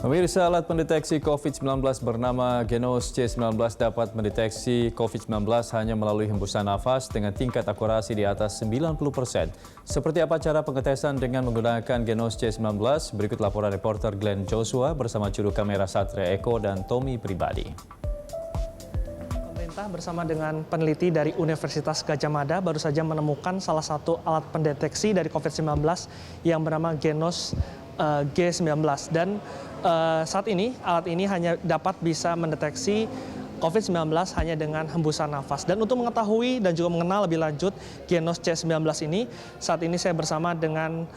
Pemirsa, alat pendeteksi COVID-19 bernama Genos C19 dapat mendeteksi COVID-19 hanya melalui hembusan nafas dengan tingkat akurasi di atas 90%. Seperti apa cara pengetesan dengan menggunakan Genos C19? Berikut laporan reporter Glenn Joshua bersama juru kamera Satria Eko dan Tommy Pribadi. Pemerintah bersama dengan peneliti dari Universitas Gadjah Mada baru saja menemukan salah satu alat pendeteksi dari COVID-19 yang bernama Genos G19 dan saat ini alat ini hanya dapat bisa mendeteksi COVID-19 hanya dengan hembusan nafas. Dan untuk mengetahui dan juga mengenal lebih lanjut Genos C19 ini, saat ini saya bersama dengan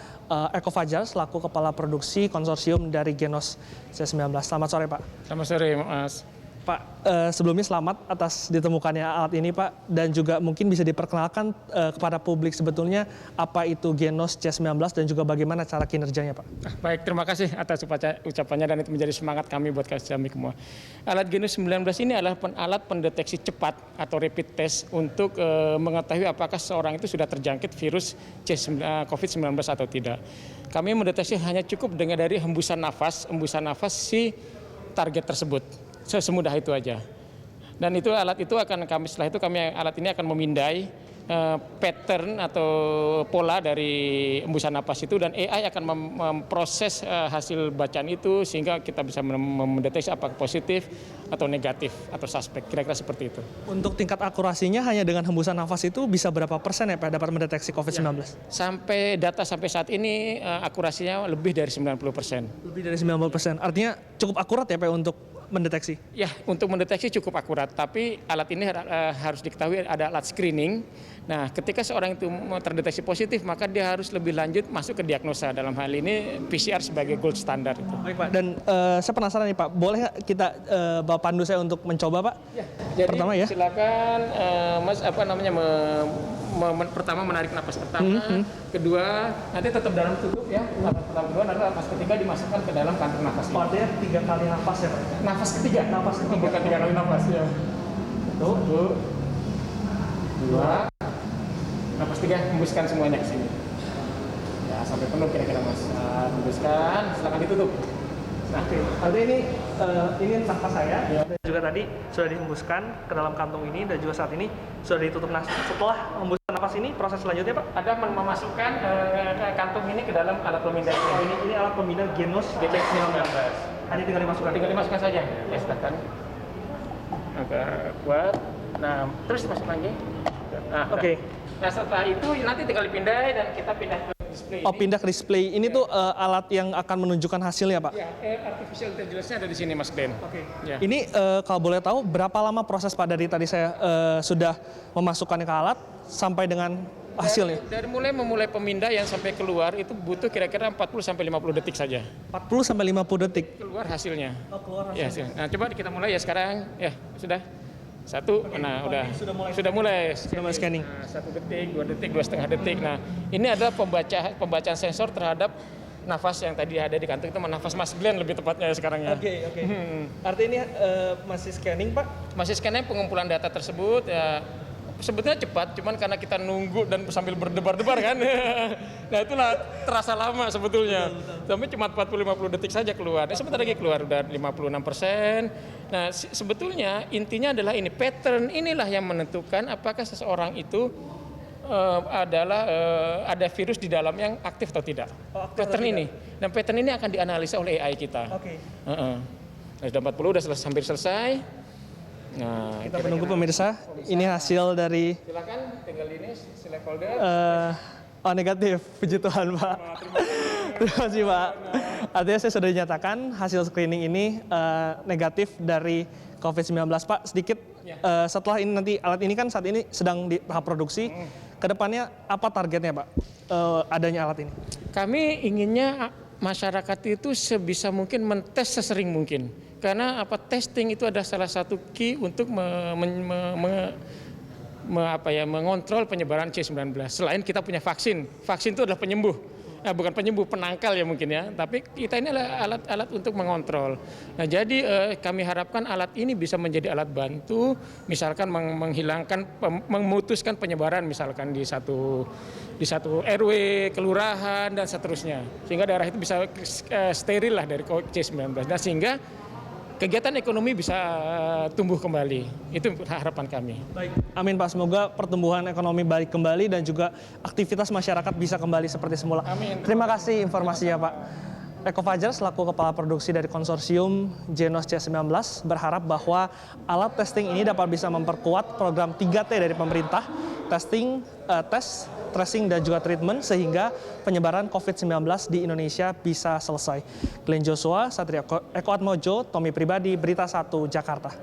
Eko Fajar selaku Kepala Produksi Konsorsium dari Genos C19. Selamat sore Pak. Selamat sore Mas. Pak, sebelumnya selamat atas ditemukannya alat ini Pak, dan juga mungkin bisa diperkenalkan kepada publik sebetulnya apa itu Genos C19 dan juga bagaimana cara kinerjanya Pak. Baik, terima kasih atas ucapannya dan itu menjadi semangat kami buat kami semua. Alat Genos 19 ini adalah alat pendeteksi cepat atau rapid test untuk mengetahui apakah seorang itu sudah terjangkit virus COVID-19 atau tidak. Kami mendeteksi hanya cukup dengan dari hembusan nafas si target tersebut. Semudah itu aja. Dan itu alat itu akan alat ini akan memindai pattern atau pola dari hembusan napas itu, dan AI akan memproses hasil bacaan itu sehingga kita bisa mendeteksi apakah positif atau negatif atau suspek, kira-kira seperti itu. Untuk tingkat akurasinya hanya dengan hembusan nafas itu bisa berapa persen ya Pak dapat mendeteksi COVID-19? Data sampai saat ini akurasinya lebih dari 90%. Lebih dari 90%. Artinya cukup akurat ya Pak untuk mendeteksi? Ya, untuk mendeteksi cukup akurat, tapi alat ini harus diketahui ada alat screening. Nah, ketika seorang itu terdeteksi positif, maka dia harus lebih lanjut masuk ke diagnosa. Dalam hal ini PCR sebagai gold standar. Baik Pak, dan saya penasaran nih Pak, boleh kita bawa pandu saya untuk mencoba Pak? Ya, jadi pertama ya. Silakan Mas pertama menarik napas pertama, kedua nanti tetap dalam tutup ya, napas pertama kedua, nanti napas ketiga dimasukkan ke dalam kantong nafas. Artinya 3 kali nafas ya Pak? Nafas ketiga, bukan 3 kali nafas ya. Satu, dua, napas 3, hembuskan semuanya ke sini. Ya, sampai penuh kira-kira Mas. Hembuskan, silakan ditutup. Nah, oke. Artinya ini nafas saya, ya. Dan juga tadi sudah dihembuskan ke dalam kantung ini dan juga saat ini sudah ditutup. Nah, setelah hembusan nafas ini proses selanjutnya Pak? Ada memasukkan kantung ini ke dalam alat pemindai. Ini alat pemindai Genos C19. Hanya tinggal dimasukkan saja. Ya, silakan. Agak kuat. Nah, terus dimasuk lagi. Nah, oke. Nah, setelah itu nanti tinggal dipindai dan kita pindah ke display. Pindah ke display. Ini tuh alat yang akan menunjukkan hasilnya Pak? Ya, artificial intelligence-nya ada di sini Mas Glenn. Oke. Ya. Ini kalau boleh tahu berapa lama proses Pak dari tadi saya sudah memasukkannya ke alat sampai dengan hasilnya? Dari memulai pemindaian sampai keluar itu butuh kira-kira 40-50 detik saja. 40-50 detik? Keluar hasilnya. Oh, keluar Ya, hasilnya. nah, coba kita mulai ya sekarang. Ya, sudah. Satu, nah udah. Sudah mulai scanning. Nah, 1 detik, 2 detik, 2,5 detik. Nah, ini adalah pembacaan sensor terhadap nafas yang tadi ada di kantung itu, nafas Mas Glenn lebih tepatnya sekarang ya. Oke. Artinya ini masih scanning Pak? Masih scanning pengumpulan data tersebut ya. Sebetulnya cepat, cuman karena kita nunggu dan sambil berdebar-debar kan. Nah, itulah terasa lama sebetulnya. Tapi cuma 40-50 detik saja keluar. Nah, sebentar lagi keluar udah 56%. Nah, sebetulnya intinya adalah ini, pattern inilah yang menentukan apakah seseorang itu ada virus di dalam yang aktif atau tidak. Pattern ini. Dan pattern ini akan dianalisa oleh AI kita. Oke. Nah, sudah 40 udah hampir selesai. Nah, kita menunggu pemirsa. Ini hasil dari. Silakan tinggal ini select folder. Negatif, puji Tuhan Pak. Terima kasih Pak. Artinya saya sudah dinyatakan hasil screening ini negatif dari COVID-19 Pak. Sedikit setelah ini nanti alat ini kan saat ini sedang di tahap produksi. Kedepannya apa targetnya Pak adanya alat ini? Kami inginnya masyarakat itu sebisa mungkin mentes sesering mungkin. Karena testing itu adalah salah satu key untuk mengontrol penyebaran C19. Selain kita punya vaksin itu adalah penyembuh. bukan penyembuh, penangkal ya mungkin ya, tapi kita ini adalah alat-alat untuk mengontrol. Nah jadi kami harapkan alat ini bisa menjadi alat bantu, misalkan menghilangkan, memutuskan penyebaran misalkan di satu RW, kelurahan dan seterusnya, sehingga daerah itu bisa steril lah dari C19, dan sehingga kegiatan ekonomi bisa tumbuh kembali. Itu harapan kami. Baik, amin Pak. Semoga pertumbuhan ekonomi balik kembali dan juga aktivitas masyarakat bisa kembali seperti semula. Amin. Terima kasih informasinya Pak. Eko Fajar selaku Kepala Produksi dari Konsorsium Genos C19 berharap bahwa alat testing ini dapat bisa memperkuat program 3T dari pemerintah, testing, tes, tracing, dan juga treatment, sehingga penyebaran COVID-19 di Indonesia bisa selesai. Glenn Joshua, Satria Eko Atmojo, Tommy Pribadi, Berita 1, Jakarta.